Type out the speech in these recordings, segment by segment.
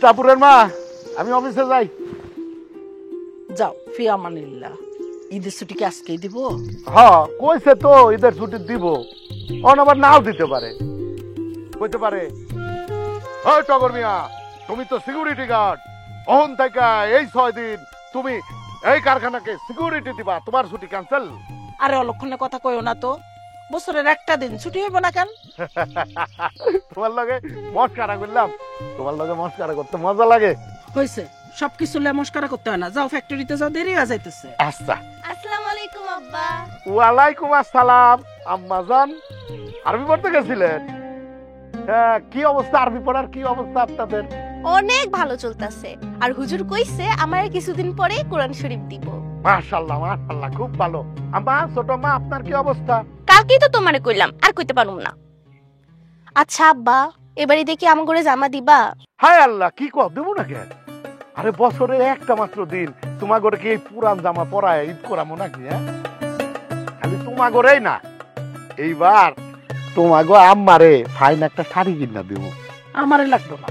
টাপুরের মা, আমি অফিসে যাই। যাও, ফি আমানিল্লাহ। ঈদের ছুটি কি আজকেই দিব? হ্যাঁ, কইছে তো ঈদের ছুটি দিব, আবার নাও দিতে পারে, কইতে পারে। ওই টগর মিয়া, তুমি তো সিকিউরিটি গার্ড, অহন থেকে এই 6 দিন তুমি এই কারখানাকে সিকিউরিটি দিবা, তোমার ছুটি ক্যান্সেল। আরে অলক্ষণে কথা কইও না তো, বছরের একটা দিন ছুটি হইব না কেন? তোমার লগে মস্কারা করলাম, তোমার লগে মস্কারা করতে মজা লাগে। হইছে, সবকিছু নমস্কার করতে হয় না। যাও ফ্যাক্টরিতে যাও, দেরি হয়ে যাইতেছে। আচ্ছা। আসসালামু আলাইকুম আব্বা। ওয়ালাইকুম আসসালাম আম্মা জান। আরবি পড়তে গেছিলেন? হ্যাঁ, কি অবস্থা আরবি পড়ার, কি অবস্থা আপনাদের? অনেক ভালো চলতেছে, আর হুজুর কইছে আমার কিছুদিন পরে কোরআন শরীফ দিব। মাশাআল্লাহ মাশাআল্লাহ, খুব ভালো। আম্মা, ছোট মা, আপনার কি অবস্থা? কালকেই তো তোমারে কইলাম, আর কইতে পারুম না। আচ্ছা আব্বা, এবারে দেখি আমার করে জামা দিবা? হায় আল্লাহ, কি কও, দেবো না কেন? আরে বছরে একটা মাত্র দিন, তোমার ঘরে কি এই পুরান জামা পরায় ঈদ করামো নাকি? হ্যাঁ, খালি তোমার ঘরেই না, এইবার তোমার গো আম্মারে ফাইন একটা শাড়ি কিনা দেবো। আমারে লাগবে না,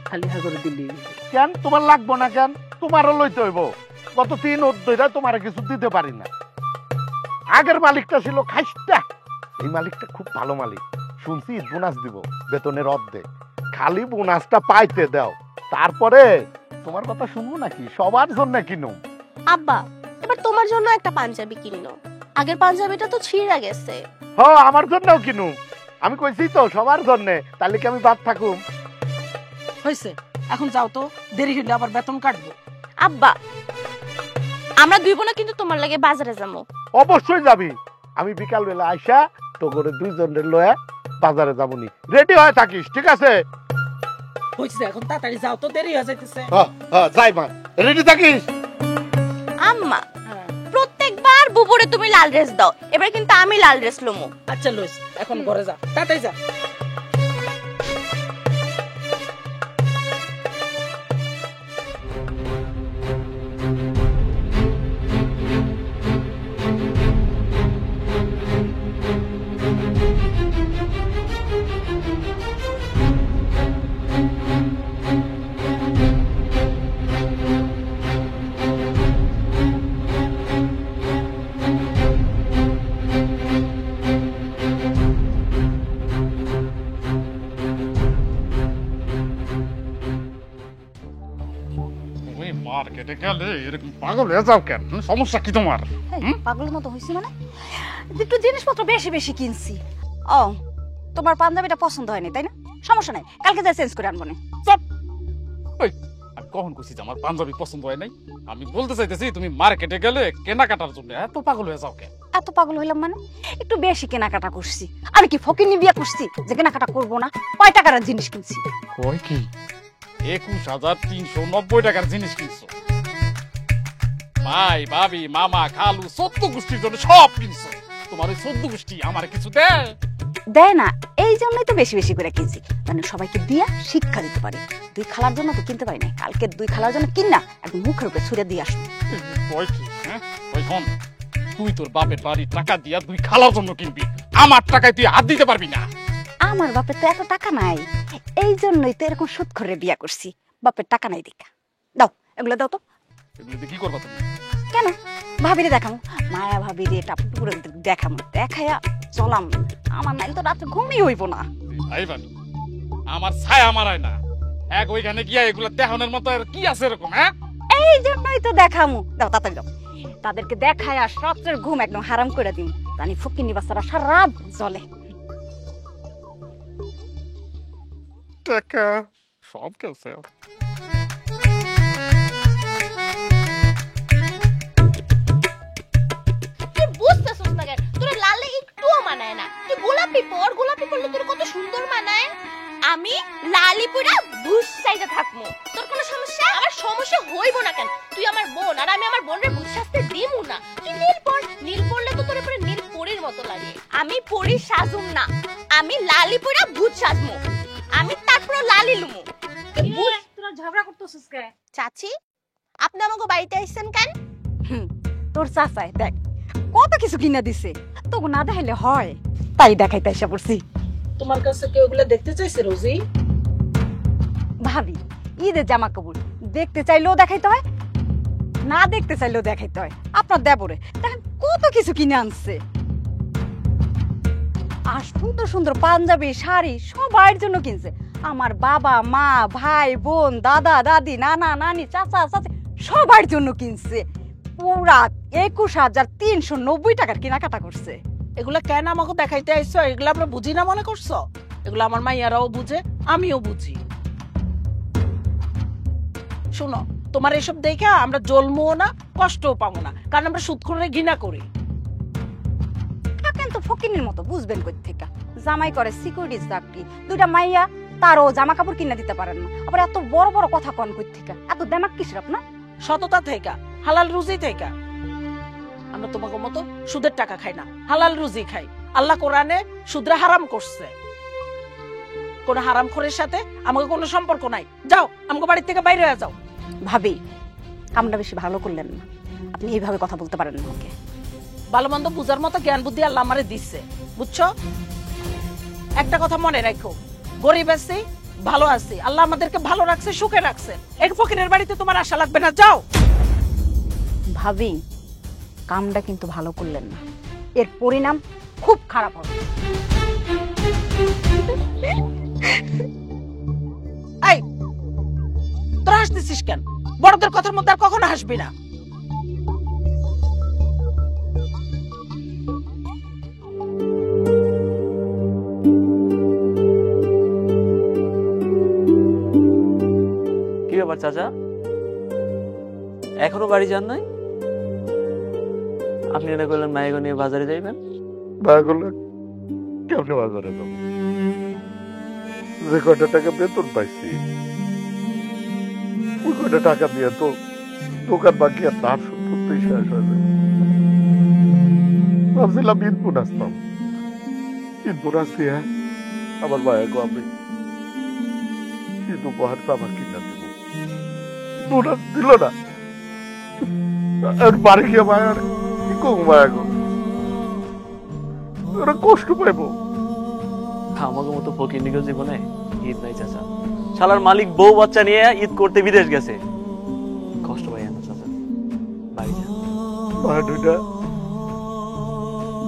খালি হাগরে দিলি। কেন তোমার লাগবো না কেন? তোমারও লইতে হইব। গত 3 ধরে তোমার কিছু দিতে পারি না। আগের মালিকটা ছিল খাইস্তা, এই মালিকটা খুব ভালো মালিক। শুনছি ঈদ বোনাস দিব, বেতনের অর্ধেক। খালি বোনাসটা পাইতে দাও, তারপরে তোমার কথা শুনবো নাকি? সবার জন্য কিনো। আব্বা, এবার তোমার জন্য একটা পাঞ্জাবি কিনলো, আগের পাঞ্জাবিটা তো ছিঁড়া গেছে। হ্যাঁ, আমার জন্যও কিনু। আমি কইছি তো সবার জন্য, তাহলে কি আমি বাদ থাকুম? হইছে, এখন যাও তো, দেরি হইলে আবার বেতন কাটবো। আব্বা, আমরা দুই বোনা কিন্তু তোমার লাগে বাজারে যাবো। অবশ্যই যাবি। আমি বিকাল বেলা আইসা তো করে 2 জনের লয়া বাজারে যাবনি, রেডি হয়ে থাকিস, ঠিক আছে? হইছে, এখন তাড়াতাড়ি যাও তো, দেরি হয়ে যাইতেছে। হ্যাঁ হ্যাঁ, যাই মা, রেডি থাকিস। আম্মা, প্রত্যেকবার বুবুরে তুমি লাল ড্রেস দাও, এবার কিন্তু আমি লাল ড্রেস লমু। আচ্ছা লইস, এখন ঘরে যা, তাড়াতাড়ি যা। মার্কেটে গেলে এরকম পাগল হয়ে যাও কেন? সমস্যা কি তোমার? পাগলের মতো হইছি মানে একটু জিনিসপত্র বেশি বেশি কিনছি। ও, তোমার পাঞ্জাবিটা পছন্দ হয়নি তাই না? সমস্যা নাই, কালকে যা চেঞ্জ করে আনবো না। আমি কখন কইছি যে আমার পাঞ্জাবি পছন্দ হয় নাই? আমি বলতে চাইতেছি তুমি মার্কেটে গেলে কেনাকাটার জন্য এত পাগল হয়ে যাও কেন? এত পাগল হইলাম মানে একটু বেশি কেনাকাটা করছি। আমি কি ফকিন্নি বিয়া করছি যে কেনাকাটা করবো না? কয় টাকার জিনিস কিনছি? কই কি 21,390 টাকার জিনিস কিনছো? ভাই ভাবি মামা খালু 14 গোষ্ঠীর জন্য সব কিনছো। তোমার ওই 14 গোষ্ঠী আমার কিছু দেয়? দেয় না, এই জন্যই তো বেশি বেশি করে কিনছি, মানে সবাইকে দিয়া শিক্ষা দিতে পারি। 2 খালার জন্য তো কিনতে পারি না, কালকে 2 খালার জন্য কিন না একদম মুখের উপরে ছুড়ে দিয়ে আসবো। কই কি? হ্যাঁ, ওই শোন, তুই তোর বাপের বাড়ি টাকা দিয়া 2 খালার জন্য কিনবি, আমার টাকায় তুই হাত দিতে পারবি না। আমার বাপের তো এত টাকা নাই, এই জন্যই তো এরকম সুদ করে বিয়া করছি। বাপের টাকা নাই দেখা। দাও, এগুলো দাও তো। এগুলো দিয়ে কি করবা তুমি? কেন? ভাবিরে দেখামো, মায়া ভাবিরে টাপু করে দেখামো, দেখাইয়া চলাম। আমার নাইলে তো রাতে ঘুমই হইব না। ভাই ভাবি আমার ছায়া মারায় না, এক ওইখানে গিয়া এগুলো দেখানোর মতো আর কি আছে এরকম? হ্যাঁ, এই জন্যই তো দেখামো। দাও তাড়াতাড়ি দাও, তাদেরকে দেখাইয়া রাত্রের ঘুম একদম হারাম করে দিন, তানি ফকিন্নি বাচ্চারা সারা রাত জ্বলে। টাকা সব গেছে। তুই বুঝতেছস না কেন? তোর লালে একটুও মানায় না। তুই গোলাপি পর, গোলাপি পরলে তোর কত সুন্দর মানায়। আমি লালি পরা বুশ সাইজে থাকমু, তোর কোনো সমস্যা? আমার সমস্যা হইব না কেন? তুই আমার বোন, আর আমি আমার বোনের বুশ সাজতে দিমু না। তুই নীল পর, নীল পরলে তো তোর উপরে নীল পরীর মতো লাগে। আমি পরী সাজুম না, আমি লালি পরা বুশ সাজমু, আমি তারপর লালি লুমু। তোরা ঝগড়া করতেছিস কে? চাচি, আপনি আমাকে বাড়িতে আইছেন কেন? তোর চাচাই দেখ কত কিছু কিনা দিছে, তোকে না দেখাইলে হয়, তাই দেখাইতে এসে পড়ছি। তোমার কাছে কেউ এগুলো দেখতে চাইছে রোজি? ভাবি ঈদের জামা কাপড় দেখতে চাইলেও দেখাইতে হয়, না দেখতে চাইলেও দেখাইতে হয়। আপনার দেবরে দেখেন কত কিছু কিনে আনছে, আর সুন্দর সুন্দর পাঞ্জাবি শাড়ি সবার জন্য কিনছে। আমার বাবা মা ভাই বোন দাদা দাদি নানা নানি চাচা চাচি সবার জন্য কিনছে। পুরা 21,390 টাকার কেনাকাটা করছে। এগুলা কেন আমাকে দেখাইতে আইছো? এগুলা আমরা বুঝি না মনে করছো? এগুলো আমার মাইয়ারাও বুঝে, আমিও বুঝি। শোনো, তোমার এসব দেখে আমরা জ্বলমও না কষ্টও পাবো না, কারণ আমরা সুদখোরে ঘৃণা করি। থাকেন তো ফকিনের মতো, বুঝবেন কই থেকে? জামাই করে সিকিউরিটি চাকরি, দুইটা মাইয়া, তারও জামা কাপড় কিনে দিতে পারেন না, আবার এত বড় বড় কথা কন কই থেকে? এত দেমাক কিসের আপনার? সততা থেকে, হালাল রুজি থেকে। আমরা তোমাকে মতো সুদের টাকা খাই না, হালাল রুজি খাই। আল্লাহ কোরআনে সুদরা হারাম করছে। কোন হারামখোরের সাথে আমাকে কোনো সম্পর্ক নাই। যাও, আমাকে বাড়ির থেকে বাইরে হয়ে যাও। ভাবি কামটা বেশি ভালো করলেন না, আপনি এইভাবে কথা বলতে পারেন না। ওকে ভালো মন্দ বুঝার মতো জ্ঞান বুদ্ধি আল্লাহ আমারে দিচ্ছে, বুঝছো? একটা কথা মনে রাখো, গরিব আছি ভালো আছি, আল্লাহ আমাদেরকে ভালো রাখছে, সুখে রাখছে। এই ফকিরের বাড়িতে তোমার আশা লাগবে না, যাও। ভাবি কামটা কিন্তু ভালো করলেন না, এর পরিণাম খুব খারাপ হবে। এই তোরা হাসতেছিস কেন? বড়দের কথার মধ্যে আর কখনো হাসবি না। কি ব্যাপার চাচা, এখনো বাড়ি যান নাই? আপনি এটা করলেন মায়েগো নিয়ে বাজারে যাইবেন? বাগুলো কেমনে বাজারে যাবো? যে কয়টা টাকা বেতন পাইছি ওই কয়টা টাকা দিয়ে তো দোকান বাকি আর তার সম্পত্তি শেষ হয়ে যাবে। ভাবছিলাম ঈদ বোনাস পাবো, ঈদ বোনাস দিয়ে আমার মায়াগো আমি ঈদ উপহার আমার কিনা দেবো, বোনাস দিল না। আর বাড়ি গিয়ে মায়ার কি করবো? মায়াগো ওরা কষ্ট পাইবো। আমাকে মতো ফকির নিগো জীবনে ঈদ নাই চাচা। শালার মালিক বউ বাচ্চা নিয়ে ঈদ করতে বিদেশ গেছে, কষ্ট পাই না চাচা, বাড়ি যান।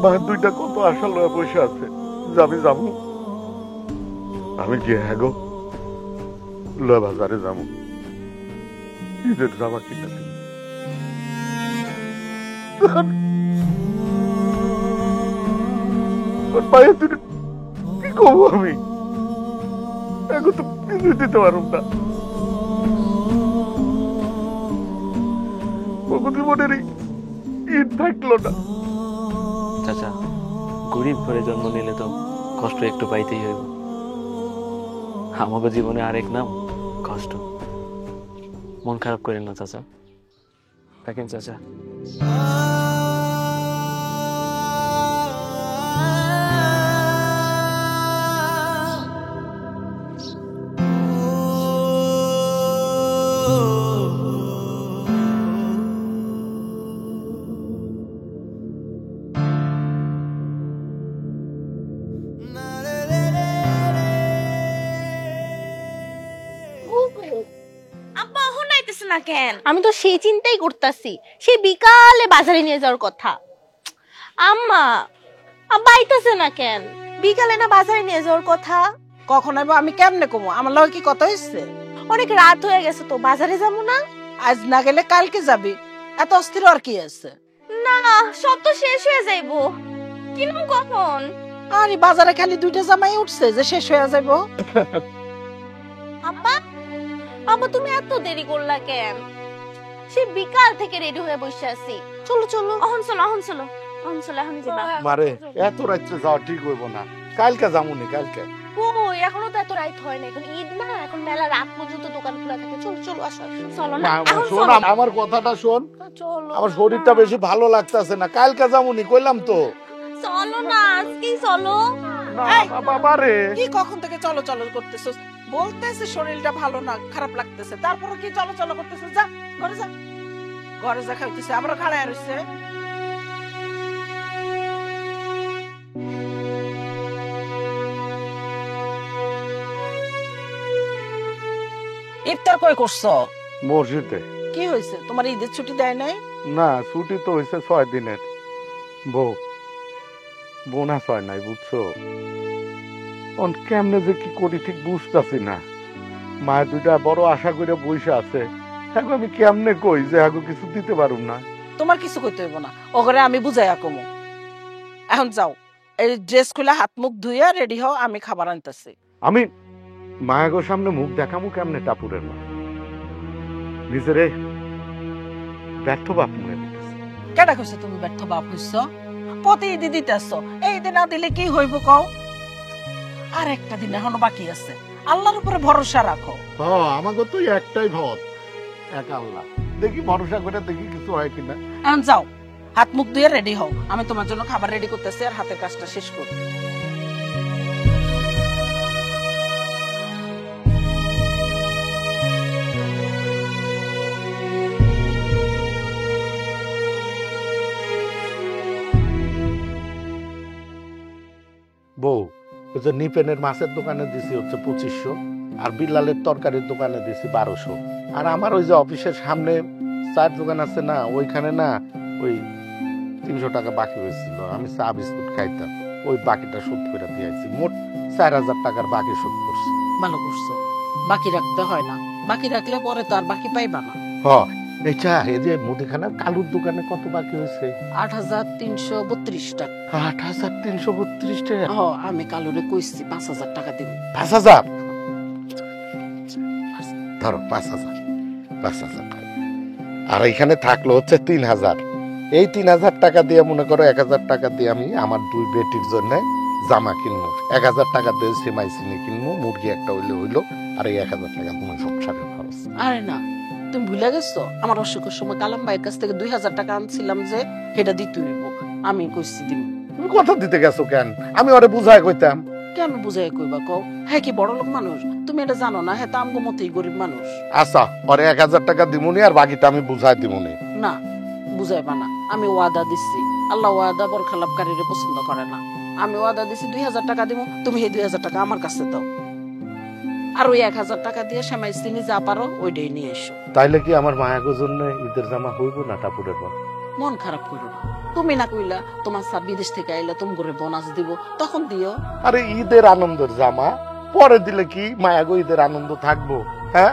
মা দুইটা কত আশা লয়ে বসে আছে যে আমি যাবো, আমি গিয়ে হ্যাগো লয়ে বাজারে যাবো, ঈদের জামা কিনে দিব। কি করবো আমি? এখন তো কিছু দিতে পারব না। জীবনেরই ঈদ থাকলো না। চাচা গরিব ঘরে জন্ম নিলে তো কষ্ট একটু পাইতেই হইব। আমাকে জীবনে আরেক নাম কষ্ট। মন খারাপ করেন না চাচা, দেখেন চাচা আব্বা এখন আইতেছে না কেন? আমি তো সেই চিন্তাই করতেছি, সেই বিকালে বাজারে নিয়ে যাওয়ার কথা। আম্মা, আব্বা আইতেছে না কেন? বিকালে না বাজারে নিয়ে যাওয়ার কথা। কখন আইবো আমি কেমনে কমো? আমার লগে কি কথা হইছে? অনেক রাত হয়ে গেছে তো, বাজারে যাবো না? আজ না গেলে কালকে যাবি, এত অস্থির আর কি আছে? না, সব তো শেষ হয়ে যাইবো। কিনবো কখন? আরে বাজারে খালি দুইটা জামাই উঠছে যে শেষ হয়ে যাইবো। আব্বা, আব্বা তুমি এত দেরি করলা কেন? সেই বিকাল থেকে রেডি হয়ে বসে আছি। চলো চলো, অহন চলো, অহন চলো, অহন চলো, এখন যাবা। মারে এত রাত্রে যাওয়া ঠিক হইব না, কালকে যামুনি। কালকে কই, এখনো তো এত রাত হয় না, এখন ঈদ না, এখন মেলা রাত পর্যন্ত দোকান খোলা থাকে। চলো চলো, আসো আসো। চলো না, এখন শোন, চলো। আমার কথাটা শোন, চলো, আমার শরীরটা বেশি ভালো লাগতেছে না, কালকে যামুনি কইলাম তো। চলো না, আজকেই চলো। এই, বাবা রে, কি কখন থেকে চলো চলো করতেছস? বলতেছে শরীরটা ভালো না, খারাপ লাগতেছে, তারপরে কি চলো চলো করতেছস? যা ঘরে যা, ঘরে যা খাইতেছে, আমরা খাড়ায় রইছে। ইফতার কই করছো? মসজিদে। কি হয়েছে, তোমার ঈদের ছুটি দেয় নাই? না, ছুটি তো হয়েছে 6 দিনের। বউ বোনাস হয় নাই, বুঝছো? কেমনে যে কি করি ঠিক বুঝতেছি না। মায়ের দুইটা বড় আশা করে বসে আছে, এখন আমি কেমনে কই যে আগে কিছু দিতে পারুম না। তোমার কিছু কইতে হইব না, ওগরে আমি বুঝাইয়া কমু। এখন যাও, এই ড্রেস খুলে হাত মুখ ধুইয়া রেডি হও, আমি খাবার আনতেছি। আমি মায়াগোর সামনে মুখ দেখামু কেমনে? টাপুরের মা নিজেরে ব্যর্থ বাপ মনে দিতেছে। কেডা কইছে তুমি ব্যর্থ বাপ হইছো? প্রতিদিন দিতেছ, এই দিন না দিলে কি হইব কও? আর একটা দিন এখনো বাকি আছে, আল্লাহর উপরে ভরসা রাখো। আমাকে তো একটাই ভদ, এক আল্লাহ। দেখি ভরসা করে দেখি কিছু হয় কিনা। এখন যাও, হাত মুখ ধুয়ে রেডি হও, আমি তোমার জন্য খাবার রেডি করতেছি আর হাতের কাজটা শেষ করি। বউ, ওই যে নিপেনের মাছের দোকানে দিছি হচ্ছে 2500, আর বিল্লালের তরকারির দোকানে দিছি 1200। আর আমার ওই যে অফিসের সামনে চায়ের দোকান আছে না, ওইখানে না ওই 300 টাকা বাকি হয়েছিল। আমি চা বিস্কুট খাইতাম, ওই বাকিটা শোধ করে দিয়েছি। মোট 4000 টাকার বাকি শোধ করছি। ভালো করছো, বাকি রাখতে হয় না, বাকি রাখলে পরে তো আর বাকি পাইবা না। এটা এই যে মুদিখানার কালুর দোকানে কত বাকি হয়েছে? 8332 টাকা। 8332 টাকা? আমি কালুরে কইছি 5000 টাকা দিব। 5000? ধরো 5000, 5000। আর এখানে থাকলো হচ্ছে 3000। এই 3000 টাকা দিয়ে মনে করো 1000 টাকা দিয়ে আমি আমার 2 বেটির জন্য জামা কিনবো, 1000 টাকা দিয়ে সেমাই চিনি কিনবো, মুরগি একটা হইলো। আর এই 1000 টাকা তোমার সংসারের খরচ। আরে না, তুমি ভুলে গেছো, আমার অসুখের সময় কালাম ভাইয়ের কাছ থেকে 2000 টাকা আনছিলাম, যে সেটা দিতে হইব। আমি কইছি দিব। তুমি কথা দিতে গেছো কেন? আমি ওরে বুঝাই কইতাম। কেন বুঝাই কইবা কও? হ্যাঁ কি বড় লোক মানুষ? তুমি এটা জানো না? হ্যাঁ, তো আমগো মতোই গরিব মানুষ। আচ্ছা, ওরে 1000 টাকা দিমুনি, আর বাকিটা আমি বুঝাই দিমুনি। না, বুঝাইবা না। আমি ওয়াদা দিচ্ছি, আল্লাহ ওয়াদা বরখেলাপকারীরে পছন্দ করে না। আমি ওয়াদা দিচ্ছি 2000 টাকা দিব, তুমি এই 2000 টাকা আমার কাছে দাও। আর ওই 1000 টাকা দিয়ে সেমাই চিনি যা পারো ওইটাই নিয়ে এসো। তাইলে কি আমার মায়াগোর জন্য ঈদের জামা হইব না টাপুরের পর? মন খারাপ করো না, তুমি না কইলা তোমার স্যার বিদেশ থেকে আইলে তুমি করে বোনাস দিব, তখন দিও। আরে ঈদের আনন্দের জামা পরে দিলে কি মায়াগো ঈদের আনন্দ থাকবো? হ্যাঁ,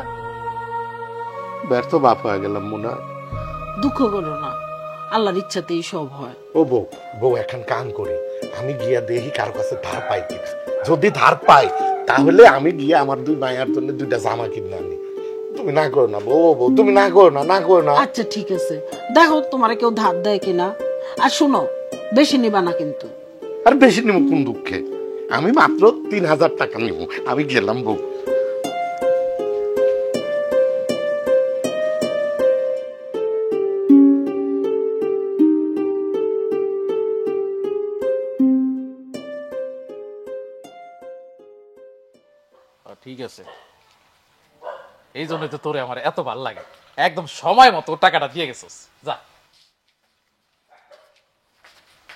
ব্যর্থ বাপ হয়ে গেলাম মনে। দুঃখ করো না, আল্লাহর ইচ্ছাতেই সব হয়। ও বউ, বউ এখন কান করি, আমি গিয়া দেখি কারো কাছে ধার পাই কিনা। যদি ধার পাই তাহলে আমি গিয়ে আমার 2 মায়ের জন্য 2টা জামা কিনে আনি। তুমি না করো না বউ, বউ তুমি না করো না, না করো না। আচ্ছা ঠিক আছে, দেখো তোমার কেউ ধার দেয় কিনা। আর শুনো, বেশি নিবা না কিন্তু। আর বেশি নিব কোন দুঃখে? আমি মাত্র 3000 টাকা নিব। আমি গেলাম বউ। ঠিক আছে, এই জন্য তো তোরে আমার এত ভালো লাগে, একদম সময় মতো টাকাটা দিয়ে গেছিস। যা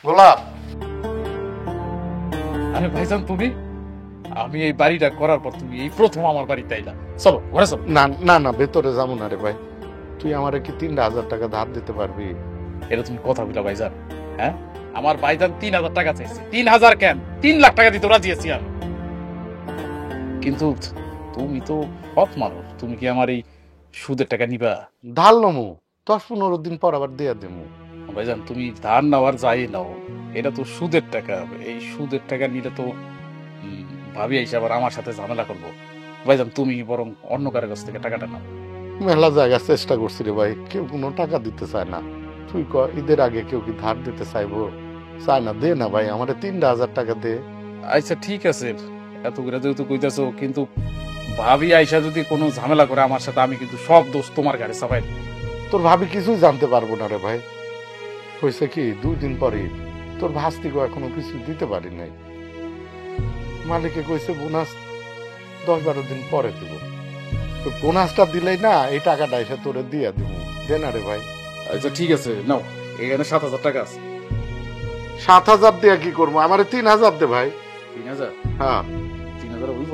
গোলাপ। আরে ভাইজান তুমি, আমি এই বাড়িটা করার পর তুমি এই প্রথম আমার বাড়িতে আইলা। চলো ঘরে চলো। না না না, ভেতরে যাবো না রে ভাই। তুই আমারে কি 3000 টাকা ধার দিতে পারবি? এটা তুমি কথা বলা ভাইজান? হ্যাঁ, আমার ভাইজান 3000 টাকা চাইছে। 3000 কেন, 3 লাখ টাকা দিতে রাজি আছি আমি। কিন্তু তুমি তো সৎ মানুষ, তুমি কি আমার এই সুদের টাকা নিবা? ধার নমু, 10-15 দিন পর আবার দিয়ে দেবো। ভাইজান তুমি ধার নেওয়ার যাই নাও, এটা তো সুদের টাকা। এই সুদের টাকা নিলে তো ভাবি আইসা আবার আমার সাথে ঝামেলা করবো। ভাইজান তুমি বরং অন্য কারোর কাছ থেকে টাকাটা নাও। মেলা জায়গা চেষ্টা করছি রে ভাই, কেউ কোনো টাকা দিতে চায় না। তুই ক ঈদের আগে কেউ কি ধার দিতে চাইবো? চায় না। দে না ভাই, আমার 3000 টাকা দে। আচ্ছা ঠিক আছে, এত করে যেহেতু কইতেছো, কিন্তু ভাবি আইসা যদি কোনো ঝামেলা করে আমার সাথে, আমি কিন্তু সব দোষ তোমার গাড়ি চাপাই দেব। তোর ভাবি কিছুই জানতে পারবো না রে ভাই। হয়েছে কি, 2 দিন পরে তোর ভাস্তিকে এখনো কিছু দিতে পারি নাই। মালিকে কইছে বোনাস 10-12 দিন পরে দিব। বোনাসটা দিলেই না এই টাকাটা এসে তোরে দিয়ে দিব। দে না রে ভাই। আচ্ছা ঠিক আছে, নাও, এখানে 7000 টাকা আছে। 7000 দিয়ে কি করবো? আমার 3000 দে ভাই। 3000? হ্যাঁ 3000 হইব?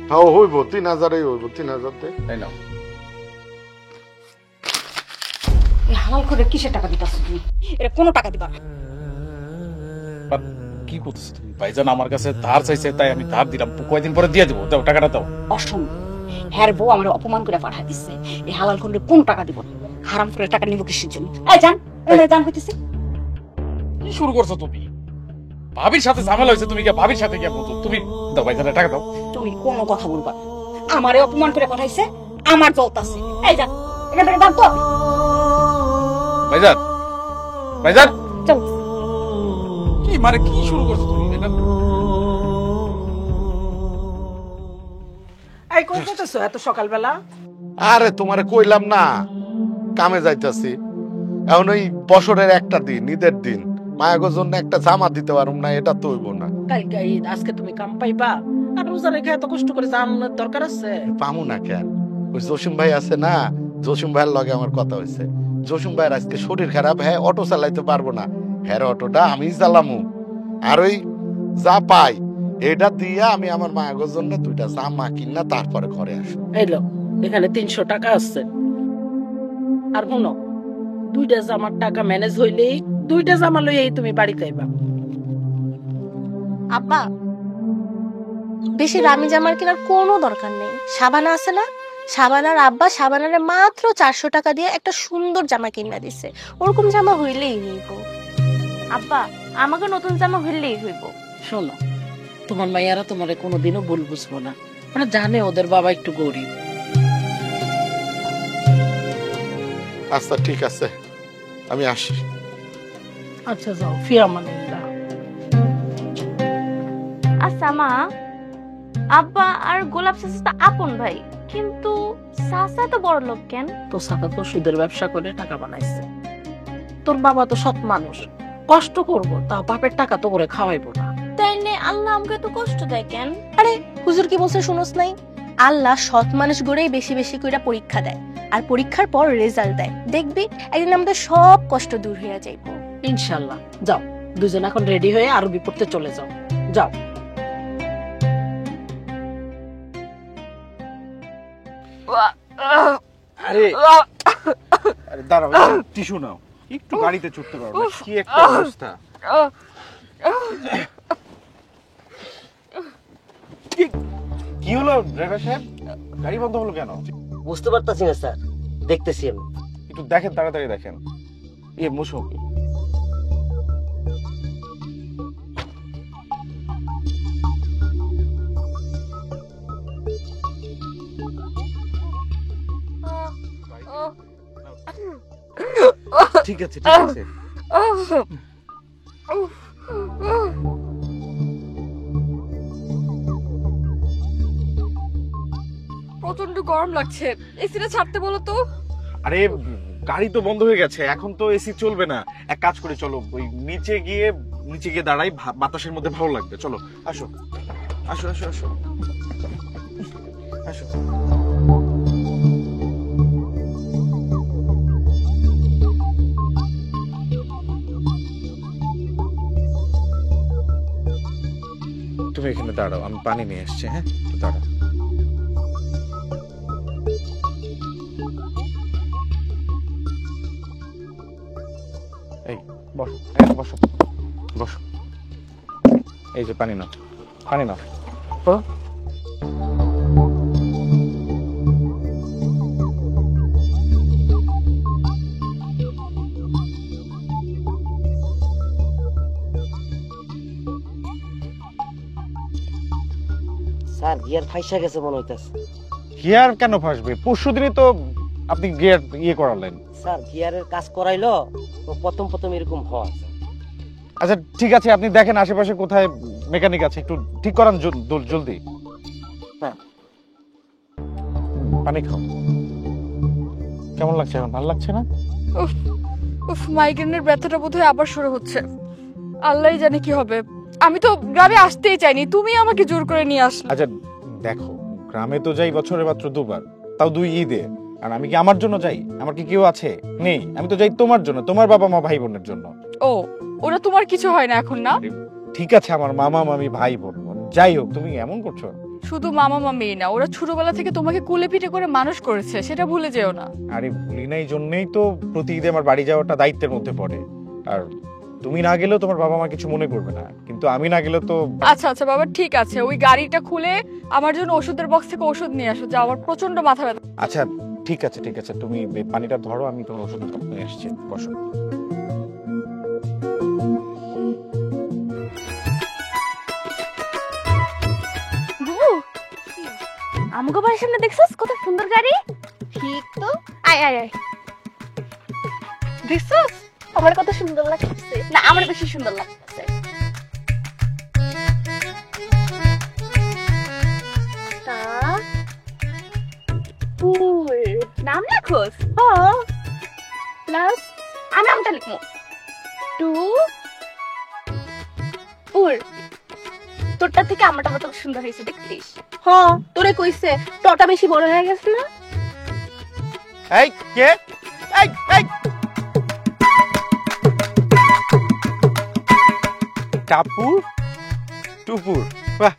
হ্যাঁ হইব 3000 হইব 3000 দে। তাই না এই হালাল করে কিসের টাকা দিতাছ তুমি? এটা কোনো টাকা দিবা না। বাট কি করতেছ তুমি? ভাইজান আমার কাছে ধার চাইছে, তাই আমি ধার দিলাম। কয়দিন পরে দিয়ে দেবো, দাও টাকাটা দাও। অসম্ভব। হ্যার বউ আমার অপমান করে পাঠায় দিচ্ছে। এই হালাল করে কোন টাকা দিব? হারাম করে টাকা নিব কিসের জন্য? এই জান, এই জান কইতেছি। কি শুরু করছো তুমি? ভাবির সাথে ঝামেলা হয়েছে, তুমি গিয়ে ভাবির সাথে গিয়ে বলছো। তুমি দাও ভাইজানের টাকা দাও। তুমি কোনো কথা বলবা না। আমারে অপমান করে পাঠাইছে, আমার জ্বলতাছে। এই জান, এখান থেকে দাও তো। ভাইজান, ভাইজান চল। কি মানে কি শুরু করছো তুমি? এটা এই কই যেতেছো এত সকালবেলা? আরে তোমারে কইলাম না কামে যাইতাছি। এখন ওই বছরের একটা দিন, ঈদের দিন, মায়াগোর জন্য একটা জামা দিতে পারুম না, এটা তো হইব না। কালকে ঈদ, আজকে তুমি কাম পাইবা? আর রোজা রেখে এত কষ্ট করে জানানোর দরকার আছে? পামু না কেন? ওই জসিম ভাই আছে না, জসিম ভাইয়ের লগে আমার কথা হয়েছে। জসিম ভাইয়ের আজকে শরীর খারাপ, হ্যাঁ অটো চালাইতে পারবো না, হ্যাঁ অটোটা আমি চালামু। আর ওই যা পাই এটা দিয়ে আমি আমার মায়াগোর জন্য 2টা জামা কিনা তারপরে ঘরে আসবো। এলো এখানে 300 টাকা আছে। আর শুনো, 2টা জামার টাকা ম্যানেজ হইলেই 2টা জামা লইয়াই তুমি বাড়িতে আইবা। আব্বা, বেশি দামি জামার কেনার কোনো দরকার নেই। সাবানা আছে না, সাবানার আব্বা সাবানারে মাত্র 400 টাকা দিয়ে একটা সুন্দর জামা কিনা দিছে। ওরকম জামা হইলেই হইব। আব্বা, আমাকে নতুন জামা হইলেই হইব। শোনো, তোমার মাইয়ারা তোমারে কোনোদিনও ভুল বুঝবো না। মানে জানে ওদের বাবা একটু গরিব। আচ্ছা ঠিক আছে, আমি আসি। আচ্ছা যাও, ফি আমানিল্লাহ। আচ্ছা মা, আব্বা আর গোলাপ চাচা তো আপন ভাই, কিন্তু চাচা তো বড় লোক কেন? তো সাথে তো সুদের ব্যবসা করে টাকা বানাইছে। তোর বাবা তো সৎ মানুষ, কষ্ট করবো তাও বাপের টাকা তো করে খাওয়াইবো না। তাইলে আল্লাহ আমাকে তো কষ্ট দেয় কেন? আরে হুজুর কি বলছে শুনোস নাই? আল্লাহ সৎ মানুষ গড়েই বেশি বেশি করে পরীক্ষা দেয়, আর পরীক্ষার পর রেজাল্ট দেয়। দেখবি একদিন আমাদের সব কষ্ট দূর হয়ে যাইবো ইনশাল্লাহ। যাও, দুজন এখন রেডি হয়ে আরবি পড়তে চলে যাও। যাও। আরে আরে দাঁড়াও, টিস্যু নাও, একটু গাড়িতে চড়তে পারো না? কি একটা অবস্থা! কি হলো ড্রাইভার সাহেব, গাড়ি বন্ধ হলো কেন? বুঝতে পারতাছি না স্যার, দেখতেছি আমি। একটু দেখেন, তাড়াতাড়ি দেখেন। মুশক, ঠিক আছে ঠিক আছে। প্রচন্ড গরম লাগছে, এসিটা ছাড়তে বলো তো। আরে গাড়ি তো বন্ধ হয়ে গেছে, এখন তো এসি চলবে না। এক কাজ করে চলো, ওই নিচে গিয়ে দাঁড়াই, বাতাসের মধ্যে ভালো লাগবে। চলো, আসো আসো আসো আসো আসো। তুমি এখানে দাঁড়াও, আমি পানি নিয়ে এসছি। হ্যাঁ, একটু দাঁড়াও। এই বসো, বসো বসো। এই যে পানি নাও, পানি নাও। স্যার গিয়ার ফাইসা গেছে মনে হইতাছে। গিয়ার কেন ফাসবে? পরশুদিনই তো আপনি গিয়ার করালেন। স্যার গিয়ারের কাজ করাইলো তো প্রথম প্রথম এরকম হয়। আচ্ছা ঠিক আছে, আপনি দেখেন আশেপাশে কোথায় মেকানিক আছে, একটু ঠিক করান জলদি। হ্যাঁ। পানি খাও। কেমন লাগছে এখন? ভালো লাগছে না? উফ, মাইগ্রেনের ব্যথাটা বোধহয় আবার শুরু হচ্ছে। আল্লাহই জানে কি হবে। আমি তো গ্রামে আসতেই চাইনি, তুমি আমাকে জোর করে নিয়ে আসলে। আচ্ছা দেখো, গ্রামে তো যাই বছরে মাত্র 2 বার, তাও 2 ঈদে। আর আমি কি আমার জন্য যাই? আমার কি কেউ আছে? নেই। আমি তো যাই তোমার জন্য, তোমার বাবা মা ভাই বোনের জন্য। ও, ওরা তোমার কিছু হয় না এখন না? ঠিক আছে, আমার মামা মামি ভাই বোন। যাই হোক, তুমি এমন করছো। শুধু মামা মামি না, ওরা ছোটবেলা থেকে তোমাকে কুলে পিঠে করে মানুষ করেছে, সেটা ভুলে যেও না। আরে ভুলি না, এই জন্যই তো প্রতি ঈদে আমার বাড়ি যাওয়াটা দায়িত্বের মধ্যে পড়ে। আর তুমি না গেলেও তোমার বাবা মা কিছু মনে করবে না, কিন্তু আমি না গেলেও তো। আচ্ছা আচ্ছা বাবা, ঠিক আছে, ওই গাড়িটা খুলে আমার জন্য ওষুধের বক্স থেকে ওষুধ নিয়ে আসো, যা আমার প্রচন্ড মাথা ব্যথা। আচ্ছা ঠিক আছে ঠিক আছে, তুমি এই পানিটা ধরো, আমি তোমার ওষুধের কাপ নিয়ে আসছি, বসো। বুবু, আমগো বাড়ির সামনে দেখছস কত সুন্দর গাড়ি? ঠিক তো, আয় আয় আয়। দেখছস আমার কত সুন্দর লাগতেছে? না, আমার বেশি সুন্দর লাগতেছে। নাম লেখোস? প্লাস আমি নামটা লিখবো, টু পুর। তোরটা থেকে আমারটা কত সুন্দর হয়েছে দেখছিস? হ্যাঁ, তোরে কইছে তোরটা বেশি বড় হয়ে গেছে না? এই কে? এই এই টাপুর টুপুর, বাহ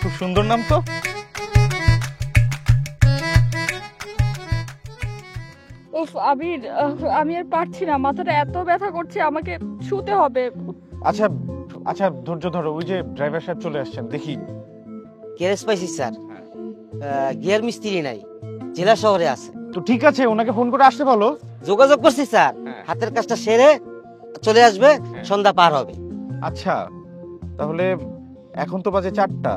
খুব সুন্দর নাম তো। উফ আবির, আমি আর পারছি না, মাথাটা এত ব্যথা করছে, আমাকে শুতে হবে। আচ্ছা আচ্ছা ধৈর্য ধরো, ওই যে ড্রাইভার সাহেব চলে আসছেন, দেখি। গ্যারেজ পাইছি স্যার, গিয়ার মিস্ত্রি নাই, জেলা শহরে আছে। তো ঠিক আছে, ওনাকে ফোন করে আসতে বলো। যোগাযোগ করছি স্যার, হাতের কাজটা সেরে চলে আসবে, সন্ধ্যা পার হবে। আচ্ছা তাহলে এখন তো বাজে 4টা,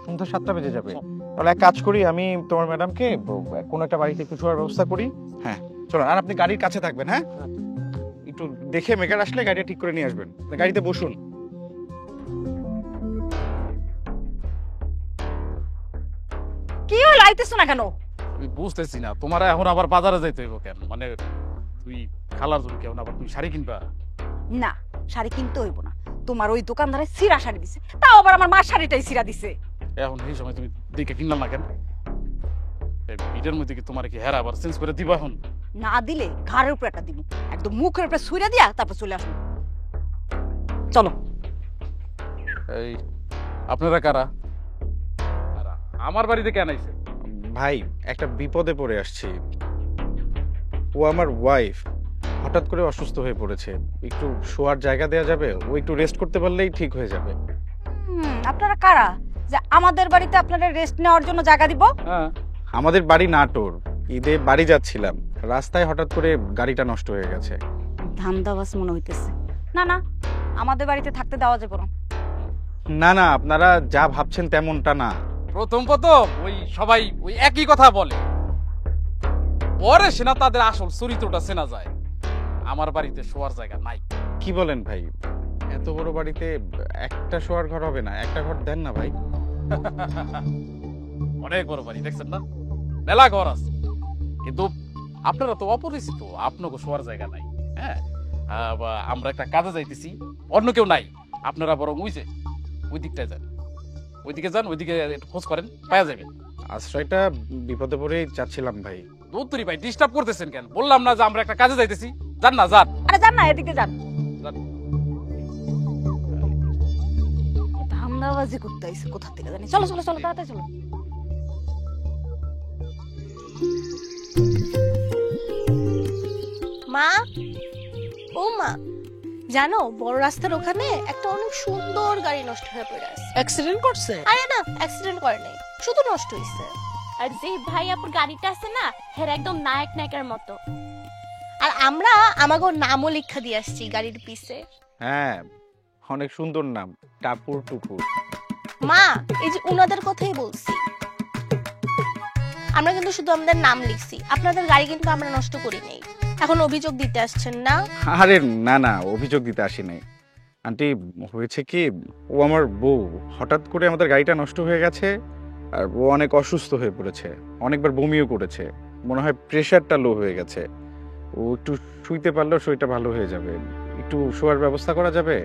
সন্ধ্যা 7টা বেজে যাবে। তাহলে এক কাজ করি, আমি তোমার ম্যাডামকে কোন একটা বাড়িতে একটু শোয়ার ব্যবস্থা করি। হ্যাঁ চলো, আর আপনি গাড়ির কাছে থাকবেন। হ্যাঁ, একটু দেখে মেকার আসলে গাড়িটা ঠিক করে নিয়ে আসবেন। গাড়িতে বসুন। কি হলো, আইতেছো না কেন? আমি বুঝতেছি না, তোমার এখন আবার বাজারে যাইতে হইব কেন? মানে তুই খালার জন্য কেমন আবার তুমি শাড়ি কিনবা? না, শাড়ি কিনতে হইব না, তোমার ওই দোকানদারে সিরা শাড়ি দিছে, তাও আবার আমার মার শাড়িটাই সিরা দিছে। এখন এই সময় তুমি দেখে কিনলাম না কেন? ভিড়ের মধ্যে কি তোমার কি হেরা আবার চেঞ্জ করে দিবা? এখন না দিলে ঘাড়ের উপরে একটা দিব, একদম মুখের উপরে ছুঁড়ে দিয়া তারপর চলে আসবো। চলো। এই আপনারা কারা? আর আমার বাড়িতে কেন আইছে? ভাই একটা বিপদে পড়ে আসছি। ও আমার ওয়াইফ হঠাৎ করে অসুস্থ হয়ে পড়েছে, একটু শোয়ার জায়গা দেওয়া যাবে? ও একটু রেস্ট করতে পারলেই ঠিক হয়ে যাবে। আপনারা কারা যে আমাদের বাড়িতে আপনারা রেস্ট নেওয়ার জন্য জায়গা দিব? হ্যাঁ, আমাদের বাড়ি নাটোর, ঈদে বাড়ি যাচ্ছিলাম, রাস্তায় হঠাৎ করে গাড়িটা নষ্ট হয়ে গেছে। ধান্দাবাজ মনে হইতেছে। না না, আমাদের বাড়িতে থাকতে দেওয়া যাবে না। না না, আপনারা যা ভাবছেন তেমনটা না। প্রথম ওই সবাই ওই একই কথা বলে, পরে সেনা তাদের আসল চরিত্রটা চেনা যায়। আমার বাড়িতে শোয়ার জায়গা নাই। কি বলেন ভাই? এত বড় বাড়িতে একটা শোয়ার ঘর হবে না? একটা ঘর দেন না ভাই। অনেক বড় বাড়ি, দেখছেন না, মেলা ঘর আছে, কিন্তু আপনারা তো অপরিচিত, আপনাকে শোয়ার জায়গা নাই। হ্যাঁ, আমরা একটা কাজে যাইতেছি, অন্য কেউ নাই, আপনারা বরং ওই দিকটায় যান, ওইদিকে যান, ওইদিকে একটু খোঁজ করেন, পাওয়া যাবে। আশ্রয়টা বিপদে পড়েই চাচ্ছিলাম ভাই। দৌত্তরি ভাই, ডিস্টার্ব করতেছেন কেন? বললাম না যে আমরা একটা কাজে যাইতেছি, যান না, যান। আরে যান না, এদিকে যান। যান। ধান্দাবাজি করতে আইছে কোথা থেকে জানি। চলো চলো চলো, তাড়াতাড়ি চলো। মা, ও মা, জানো বড় রাস্তার ওখানে একটা অনেক সুন্দর গাড়ি নষ্ট হয়ে পড়ে আছে। অ্যাক্সিডেন্ট করছে? আরে না, অ্যাক্সিডেন্ট করে নাই, শুধু নষ্ট হইছে। আর যে ভাই আপুর গাড়িটা আছে না, হের একদম নায়ক নায়কের মতো। আর আমরা আমাগো নামও লেখা দিয়ে আসছি গাড়ির পিছে। হ্যাঁ, অনেক সুন্দর নাম, টাপুর টুপুর। মা, এই যে উনাদের কথাই বলছি, আমরা কিন্তু শুধু আমাদের নাম লিখছি, আপনাদের গাড়ি কিন্তু আমরা নষ্ট করি নাই। এখন অভিযোগ দিতে আসছেন না? আরে না না, অভিযোগ দিতে আসি নাই আন্টি। হয়েছে কি, ও আমার বউ, হঠাৎ করে আমাদের গাড়িটা নষ্ট হয়ে গেছে, আর ও অনেক অসুস্থ হয়ে পড়েছে, অনেকবার বমিও করেছে, মনে হয় প্রেশারটা লো হয়ে গেছে। ও একটু শুইতে পারলেও শরীরটা ভালো হয়ে যাবে। একটু শোয়ার ব্যবস্থা করা যাবে?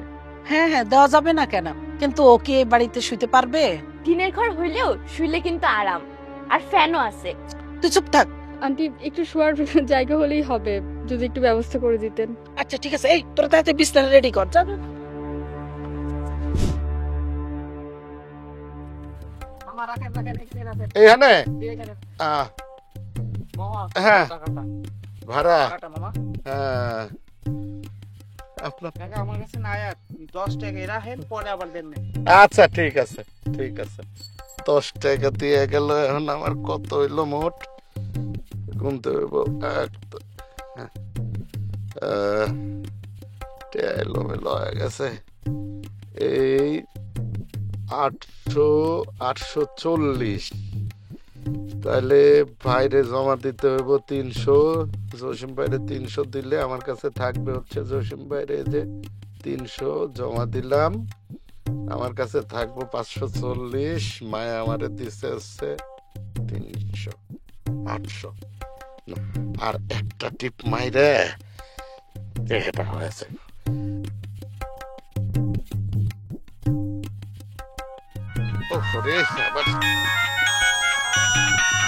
হ্যাঁ হ্যাঁ, দেওয়া যাবে না কেন, কিন্তু ওকে বাড়িতে শুইতে পারবে? টিনের ঘর হইলেও শুইলে কিন্তু আরাম, আর ফ্যানও আছে। তুই চুপ থাক। আন্টি, একটু শোয়ার জায়গা হলেই হবে, যদি একটু ব্যবস্থা করে দিতেন। আচ্ছা ঠিক আছে, এই তোরা তাড়াতাড়ি বিছানা রেডি কর, যা। এইখানে হ্যাঁ ভাড়া হ্যাঁ আপনার আমার কাছে নাই, 10 টাকা রাখেন, পরে আবার দেন। আচ্ছা ঠিক আছে ঠিক আছে। 10 টাকা দিয়ে গেল, এখন আমার কত হইলো মোট গুনতে হইব। এলোমেলো হয়ে গেছে। এই 840, তাহলে বাইরে জমা দিতে হইব 300। জসিম বাইরে 300 দিলে আমার কাছে থাকবে হচ্ছে, জসিম বাইরে যে 300 জমা দিলাম, আমার কাছে থাকবো 540। মায়া আমারে দিছে হচ্ছে 300, 800। আর একটা টিপ মাইরে এটা হয়েছে।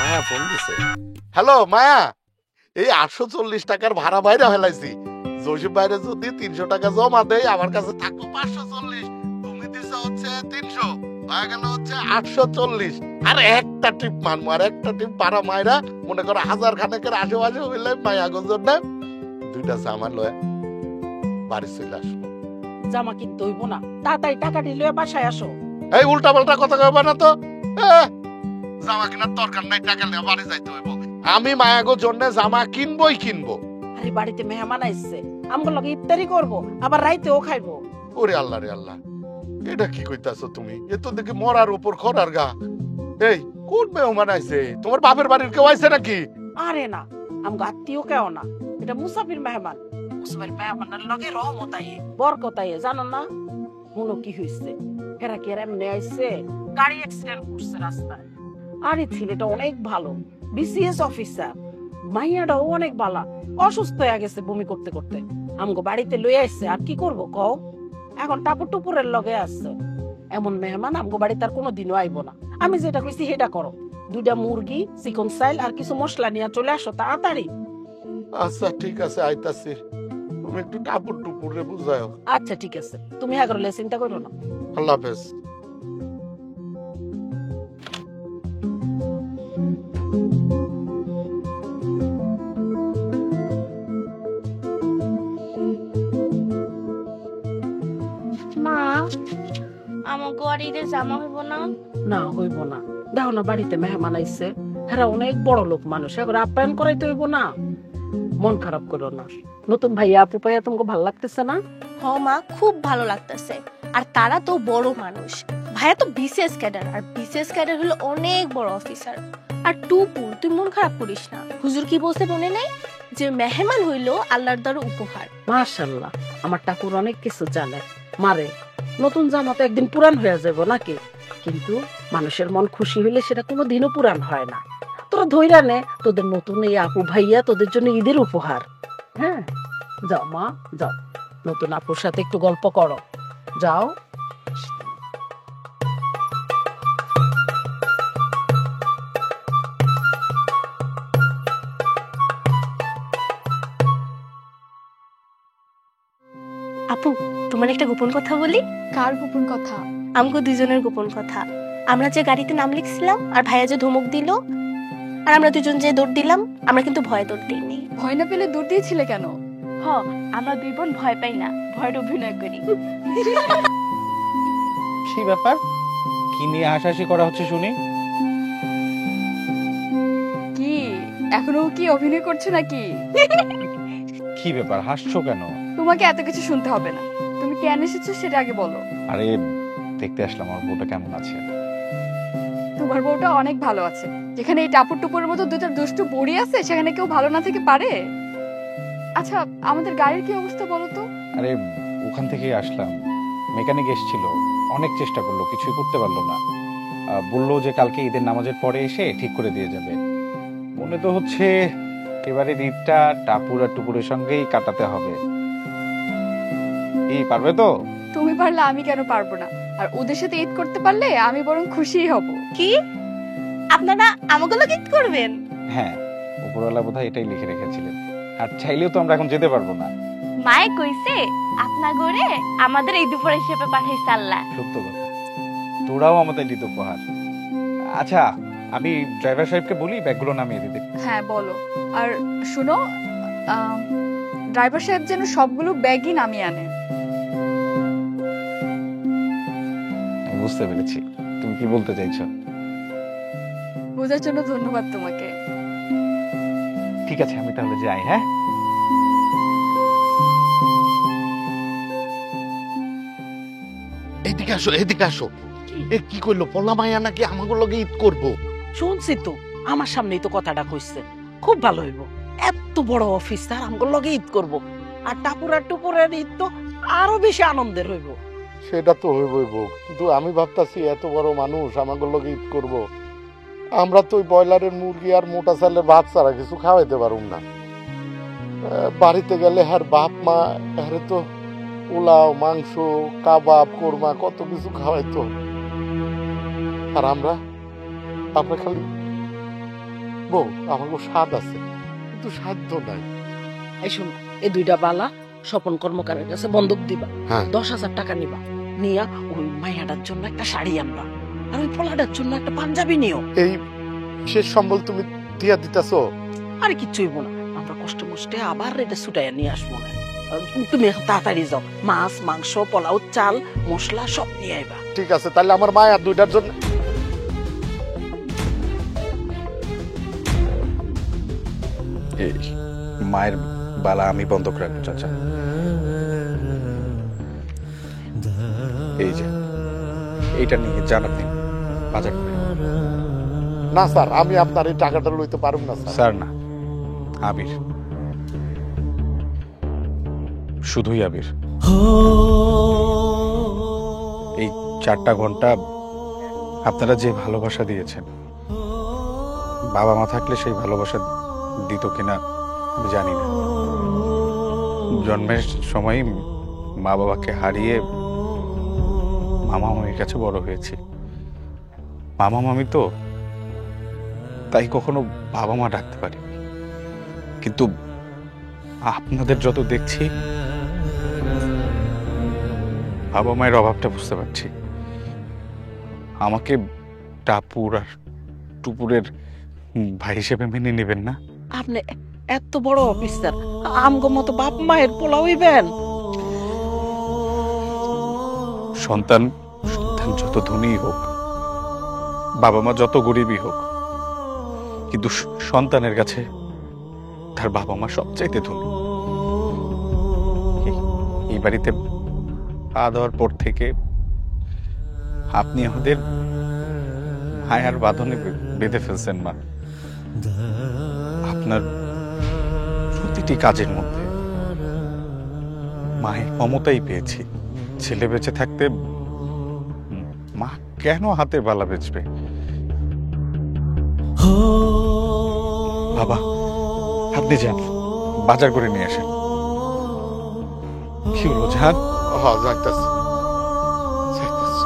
মায়া ফোন দিছে। হ্যালো মায়া, এই 840 টাকার ভাড়া বাইরে ফেলাইছি। জসিম বাইরে যদি 300 টাকা জমা দেয়, আমার কাছে থাকবো 540। তুমি দিছো হচ্ছে 300, হয়ে গেল হচ্ছে 840। আর একটা টিপ মানবো, আর একটা টিপ ভাড়া মাইরা মনে করো 1000 খানেকের আশেপাশে হইলে মায়া গজর না 2টা জামা লয়ে বাড়ি চলে আসবো। জামা কিনতে হইব না, তাড়াতাড়ি টাকাটি লয়ে বাসায় আসো। এই উল্টা পাল্টা কথা কইবা না তো। জামা কেনার দরকার নাই, টাকা নিয়ে বাড়ি যাইতে হইব। আমি মায়াগোর জন্য জামা কিনবই কিনবো। আরে বাড়িতে মেহমান আইছে, আমগো লগে ইফতারি করব, আবার রাইতেও খাইবো। ওরে আল্লাহ রে আল্লাহ, এটা কি কইতাছো তুমি? এ তো দেখি মরার উপর খরার গা। এই কোন মেহমান আইছে? তোমার বাপের বাড়ির কেউ আইছে নাকি? আরে না, আমগো আত্মীয় কেউ না, এটা মুসাফির মেহমান। মুসাফির মেহমানের লগে রহমত আইয়ে, বরকত আইয়ে, জানো না? মনো কি হইছে, এরা কি এমনি আইছে? গাড়ি অ্যাক্সিডেন্ট করছে রাস্তায়। আরে ছেলেটা অনেক ভালো, বিসিএস অফিসার। মাইয়াটাও অনেক ভালো, অসুস্থ হয়ে গেছে বমি করতে করতে। আমগো বাড়িতে লই আইছে, আর কি করব কও? এখন টাপুর টুপুরের লগে আছে। এমন মেহমান আমগো বাড়িতে আর কোনোদিনও আইবো না। আমি যেটা কইছি সেটা করো। 2টা মুরগি, চিকন চাইল আর কিছু মশলা নিয়ে চলে আসো তাড়াতাড়ি। আচ্ছা ঠিক আছে, আইতাছি। তুমি একটু টাপুর টুপুরে বুঝাও। আচ্ছা ঠিক আছে, তুমি হ্যাঁ করলে চিন্তা করো না। আল্লাহ হাফেজ। মা, আমাকে আর ঈদের জামা হইব না? না হইব না, দেখো না বাড়িতে মেহমান আইছে, এরা অনেক বড় লোক মানুষ, এখন আপ্যায়ন করাইতে হইব না। মন খারাপ করো না, নতুন ভাইয়া আপু পাইয়া তোমাকে ভালো লাগতেছে না? হ মা, খুব ভালো লাগতেছে। আর তারা তো বড় মানুষ, ভাইয়া তো বিসিএস ক্যাডার, আর বিসিএস ক্যাডার হলো অনেক বড় অফিসার। আর টুপু, তুই মন খারাপ করিস না। হুজুর কি বলছে মনে নাই, যে মেহমান হইলো আল্লাহর দ্বারা উপহার। মাশাআল্লাহ, আমার ঠাকুর অনেক কিছু জানে। মারে, নতুন জামা তো একদিন পুরান হয়ে যাবো নাকি, কিন্তু মানুষের মন খুশি হইলে সেটা কোনোদিনও পুরান হয় না। তোরা ধইরা নে, তোদের নতুন এই আপু ভাইয়া তোদের জন্য ঈদের উপহার। হ্যাঁ যাও মা, যাও, নতুন আপুর সাথে একটু গল্প করো, যাও। আপু, তোমার একটা গোপন কথা বলি। কার গোপন কথা? আমগো দুজনের গোপন কথা। আমরা যে গাড়িতে নাম লিখছিলাম, আর ভাইয়া যে ধমক দিল, আর আমরা দুজন যে দৌড় দিলাম, আমরা কিন্তু ভয় দৌড় দিইনি। ভয় না পেলে দৌড় দিয়েছিলে কেন? হ, আমরা 2 বোন ভয় পাই না, ভয়ের অভিনয় করি। কি ব্যাপার? কি নিয়ে হাসাহাসি করা হচ্ছে শুনি? কি এখনো কি অভিনয় করছে নাকি? কি ব্যাপার, হাসছো কেন? তোমাকে এত কিছু শুনতে হবে না, তুমি কেন এসেছো সেটা আগে বলো। আরে দেখতে আসলাম আমার বউটা কেমন আছে। তোমার বউটা অনেক ভালো আছে। যেখানে এই টাপুর টুপুরের মতো 2টা দুষ্টু বুড়ি আছে, সেখানে কেউ ভালো না থেকে পারে? আচ্ছা, আমাদের গাড়ির কি অবস্থা বলো তো? আরে ওখান থেকেই আসলাম, মেকানিক এসেছিল, অনেক চেষ্টা করলো, কিছুই করতে পারলো না। বললো যে কালকে ঈদের নামাজের পরে এসে ঠিক করে দিয়ে যাবে। মনে তো হচ্ছে এবারে ঈদটা টাপুর আর টুপুরের সঙ্গেই কাটাতে হবে। এই পারবে তো? তুমি পারলে আমি কেন পারবো না? আর ওদের সাথে ঈদ করতে পারলে আমি বরং খুশিই হব। কি আপনারা আমাকে লোক ঈদ করবেন? হ্যাঁ, উপরওয়ালা বোধহয় এটাই লিখে রেখেছিলেন। আর চাইলেও তো আমরা এখন যেতে পারবো না। মায়ে কইছে আপনা ঘরে আমাদের ঈদ উপহার হিসেবে পাঠাইছে আল্লাহ। সত্য কথা, তোরাও আমাদের ঈদ উপহার। আচ্ছা, আমি ড্রাইভার সাহেবকে বলি ব্যাগগুলো নামিয়ে দিতে। হ্যাঁ বলো। আর শুনো, ড্রাইভার সাহেব যেন সবগুলো ব্যাগই নামিয়ে আনে। আমি বুঝতে পেরেছি তুমি কি বলতে চাইছো। বোঝার জন্য ধন্যবাদ তোমাকে। ঠিক আছে, আমি তাহলে যাই। হ্যাঁ, এদিকে আসো, এদিকে আসো। এ কি করলো? পলা মাইয়া নাকি আমাকে লগে ঈদ করবো? শুনছি তো, আমার সামনেই তো কথাটা কইছে। খুব ভালো হইব, এত বড় অফিসার আমগো লগে ঈদ করব, আর টাপুরা টুপুরের ঈদ তো আরো বেশি আনন্দের হইব। সেটা তো হইবই বউ, কিন্তু আমি ভাবতাছি এত বড় মানুষ আমাকে লগে ঈদ করব, আমরা তো ওই ব্রয়লারের মুরগি আর মোটা চালের ভাত ছাড়া কিছু খাওয়াইতে পারুম না। বাড়িতে গেলে আর বাপ মা আরে তো পোলাও, মাংস, কাবাব, কোরমা কত কিছু খাওয়াইতো, আর আমরা খালি বউ আমাকে স্বাদ আছে কিন্তু সাধ্য নাই। এই শুন, এই দুইটা বালা স্বপন কর্মকারের কাছে বন্ধক দিবা, হ্যাঁ। 10,000 টাকা নিবা, নিয়া ওই মাইয়াটার জন্য একটা শাড়ি আনবা, আর ওই পোলাটার জন্য একটা পাঞ্জাবি নিও। এই শেষ সম্বল তুমি দিয়া দিতেছো? আর কিচ্ছু হইব না, আমরা কষ্ট মষ্টে আবার এটা ছুটাইয়া নিয়ে আসবো না। তুমি এখন তাড়াতাড়ি যাও, মাছ, মাংস, পোলাও, চাল, মশলা সব নিয়ে আইবা। ঠিক আছে, তাহলে আমার মায়া দুইটার জন্য। এই মায়ের বালা আমি বন্ধক রাখবো চাচা। এই যে এইটা নিয়ে যান আপনি বাজার করে। না স্যার, আমি আপনার এই টাকাটা লইতে পারুম না স্যার। স্যার না, আবির, শুধুই আবির। এই 4টা ঘন্টা আপনারা যে ভালোবাসা দিয়েছেন, বাবা মা থাকলে সেই ভালোবাসা দিত কিনা আমি জানি না। জন্মের সময় মা বাবাকে হারিয়ে মামা মামির কাছে বড় হয়েছি। মামা মামি তো, তাই কখনো বাবা মা ডাকতে পারি, কিন্তু আপনাদের যত দেখছি বাবা মায়ের অভাবটা বুঝতে পারছি। আমাকে টাপুর আর টুপুরের ভাই হিসেবে মেনে নেবেন না? আপনি এত বড় অফিসার, আমগো মতো বাপ মায়ের পোলা হইবেন? সন্তান যত ধনী হোক, বাবা মা যত গরিবই হোক, কিন্তু সন্তানের কাছে তার বাবা মা সবচাইতে ধনী। এই বাড়িতে পা দেওয়ার পর থেকে আপনি আমাদের মায়ার বাঁধনে বেঁধে ফেলছেন মা। আপনার প্রতিটি কাজের মধ্যে মায়ের মমতাই পেয়েছি। ছেলে বেঁচে থাকতে মা কেন হাতের বালা বেচবে? বাবা, আপনি যান, বাজার করে নিয়ে আসেন। কি হলো, যান? হ্যাঁ, যাইতাছি যাইতাছি।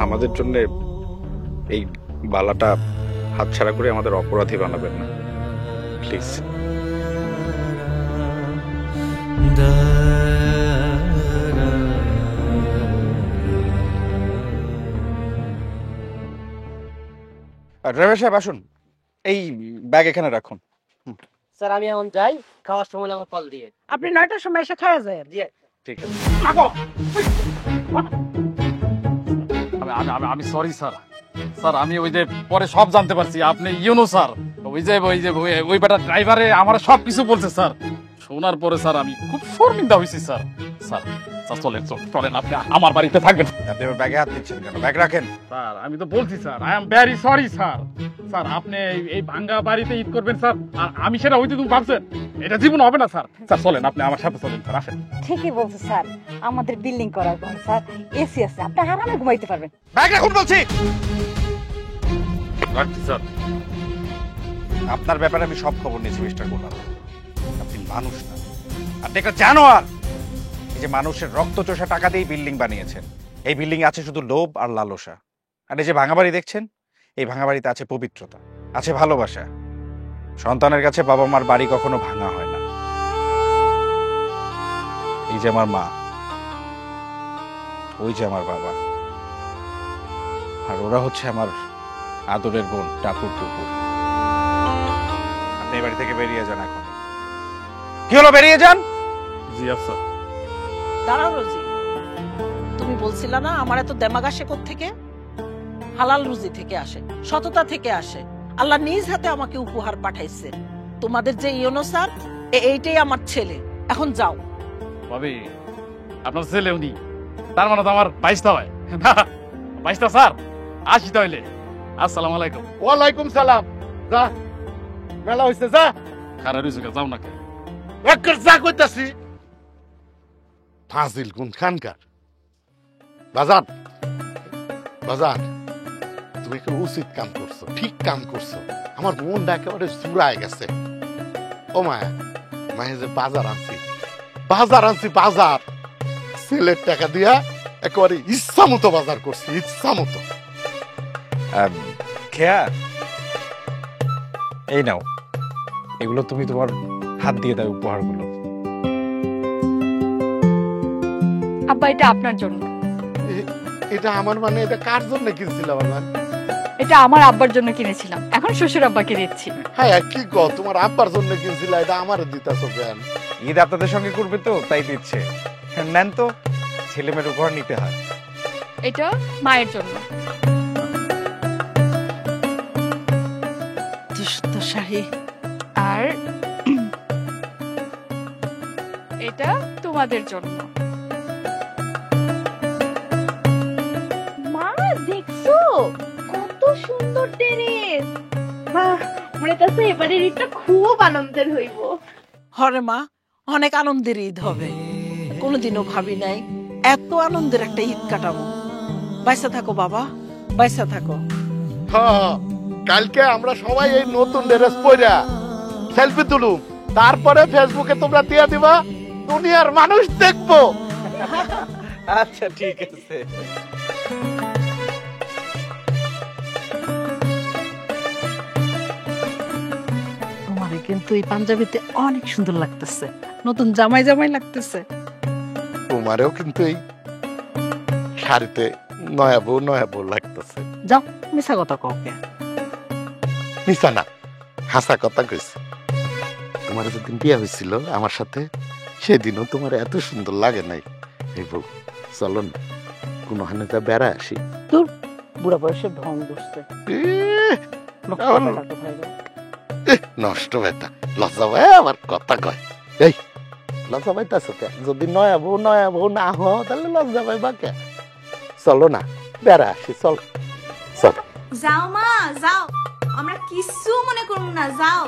আমাদের জন্য এই বালাটা হাতছাড়া করে আমাদের অপরাধী বানাবেন না প্লিজ। ড্রাইভার সাহেব আসুন, এই ব্যাগ এখানে রাখুন। স্যার আমি এখন যাই, খাওয়ার সময় আমার কল দিয়ে। আপনি 9টার সময় এসে খাওয়া যায়। ঠিক আছে। আমি সরি স্যার। স্যার আমি ওই যে পরে সব জানতে পারছি, আপনি ইউনো স্যার, ওই বেটা ড্রাইভারে আমার সবকিছু বলছে স্যার। শোনার পরে স্যার আমি খুব শর্মিন্দা হয়েছি স্যার। স্যার স্যার চলেন, আপনি আমার বাড়িতে থাকবেন। আপনি আমার ব্যাগে হাত দিচ্ছেন কেন? ব্যাগ রাখেন। স্যার আমি তো বলছি sir, I am very sorry sir. Sir আপনি এই ভাঙ্গা বাড়িতে ঈদ করবেন স্যার, আর আমি সেটা হইতে তুমি ভাবছেন? এটা জীবন হবে না স্যার। স্যার চলেন, আপনি আমার সাথে চলেন স্যার, আসেন। ঠিকই বলছে স্যার, আমাদের বিল্ডিং করার পর স্যার এসি আছে, আপনি আরামে ঘুমাইতে পারবেন। ব্যাগ রাখুন বলছি। রাখছি স্যার। আপনার ব্যাপারে আমি সব খবর নিয়েছি মিস্টার গোলাম। আপনি মানুষ না, আপনি একটা জানোয়ার। এই যে মানুষের রক্ত চোষা টাকা দিয়ে বিল্ডিং বানিয়েছেন, এই বিল্ডিং আছে শুধু লোভ আর লালসা। আর এই যে ভাঙা বাড়ি দেখছেন, এই ভাঙা বাড়িতে আছে পবিত্রতা, আছে ভালোবাসা। সন্তানের কাছে বাবা মার বাড়ি কখনো ভাঙা হয় না। এই এই যে আমার মা, ওই যে আমার বাবা, আর ওরা হচ্ছে আমার আদরের বোন টাপুর টুপুর। আপনি এই বাড়ি থেকে বেরিয়ে যান এখন। কি হলো, বেরিয়ে যান। জি আফসার। দাঁড়াও রোজি, তুমি বলছিলা না আমার এত দেমাগ আসে থেকে? হালাল রুজি থেকে আসে, সততা থেকে আসে। আল্লাহ নিজ হাতে আমাকে উপহার পাঠাইছে। তোমাদের যে ইয়োনো স্যার, এইটাই আমার ছেলে। এখন যাও। ভাবি, আপনার ছেলে উনি, তার মানে তো আমার 22টা হয়। 22টা স্যার, আসি তাহলে। আসসালামু আলাইকুম। ওয়ালাইকুম সালাম। যা, মেলা হইছে, যা। খারাপ হয়েছে, যাও না কে? একবার যা কইতাছি। ফাজিল গুন খানকার। বাজার বাজার, তুমি কি উচিত কাম করছো, ঠিক কাম করছো। আমার মনটা একেবারে চুরায় গেছে। ও মায়া, মায়ে যে বাজার আনছি, বাজার ছেলের টাকা দিয়া একেবারে ইচ্ছা মতো বাজার করছি, ইচ্ছা মতো। খেয়া, এই নাও, এগুলো তুমি তোমার হাত দিয়ে দাও, উপহারগুলো। আব্বা এটা আপনার জন্য। এটা আমার মানে, এটা কার জন্য কিনছিলাম আমার? এটা আমার আব্বার জন্য কিনেছিলাম, এখন শ্বশুর আব্বাকে দিচ্ছি। হ্যাঁ, কি গো, তোমার আব্বার জন্য কিনছিলা, এটা আমার দিতাছো কেন? ঈদ আপনাদের সঙ্গে করবে তো, তাই দিচ্ছে। নেন তো, ছেলে মেয়ের উপহার নিতে হয়। এটা মায়ের জন্য। সুন্দর শাড়ি। আর এটা তোমাদের জন্য। মা দেখছো কত সুন্দর ড্রেস। বাহ, মনে তো এবারের ঈদটা খুব আনন্দের হইব। হরে মা, অনেক আনন্দের ঈদ হবে। কোনোদিনও ভাবি নাই এত আনন্দের একটা ঈদ কাটাবো। বাইসা থাকো বাবা, বাইসা থাকো। হ্যাঁ, কালকে আমরা সবাই এই নতুন ড্রেস পইরা সেলফি তুলুম, তারপরে ফেসবুকে তোমরা দিয়ে দিবা, দুনিয়ার মানুষ দেখবো। আচ্ছা, ঠিক আছে। তোমারে কিন্তু এই পাঞ্জাবিতে অনেক সুন্দর লাগতেছে, নতুন জামাই জামাই লাগতেছে। তোমারেও কিন্তু এই শাড়িতে নয়া বউ লাগতেছে। যাও, মিছা কথা কও কে? মিছা না, হাসা কথা কইছি। তোমার যেদিন বিয়ে হয়েছিল আমার সাথে, সেদিনও তোমার এত সুন্দর লাগে নাই। এই বউ, চলো না কোনো হানে যা বেড়া আসি। তোর বুড়া বয়সে ঢং ধরছে। নষ্ট বেটা, লজ্জা ভাই আমার কথা কয়। এই লজ্জা পাইতাছো কে? যদি নয়া বউ না হ, তাহলে লজ্জা পাইবা কে? চলো না, বেড়া আসি, চল চল। যাও মা, যাও, আমরা কিছু মনে করব না, যাও।